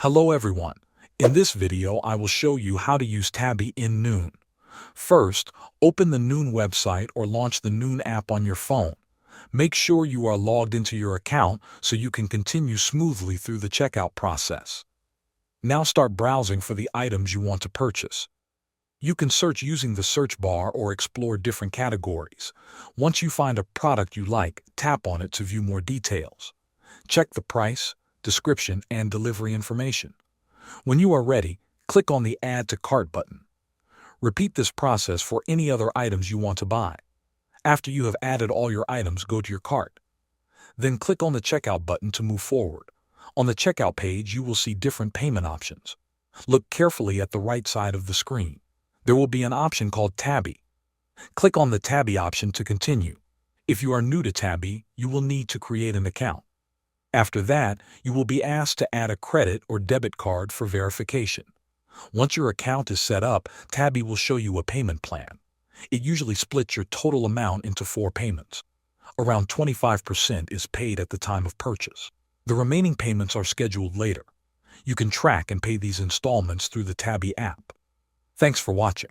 Hello everyone. In this video, I will show you how to use Tabby in Noon. First, open the Noon website or launch the Noon app on your phone. Make sure you are logged into your account so you can continue smoothly through the checkout process. Now start browsing for the items you want to purchase. You can search using the search bar or explore different categories. Once you find a product you like, tap on it to view more details. Check the price, description, and delivery information. When you are ready, click on the Add to Cart button. Repeat this process for any other items you want to buy. After you have added all your items, go to your cart. Then click on the Checkout button to move forward. On the checkout page, you will see different payment options. Look carefully at the right side of the screen. There will be an option called Tabby. Click on the Tabby option to continue. If you are new to Tabby, you will need to create an account. After that, you will be asked to add a credit or debit card for verification. Once your account is set up, Tabby will show you a payment plan. It usually splits your total amount into 4 payments. Around 25% is paid at the time of purchase. The remaining payments are scheduled later. You can track and pay these installments through the Tabby app. Thanks for watching.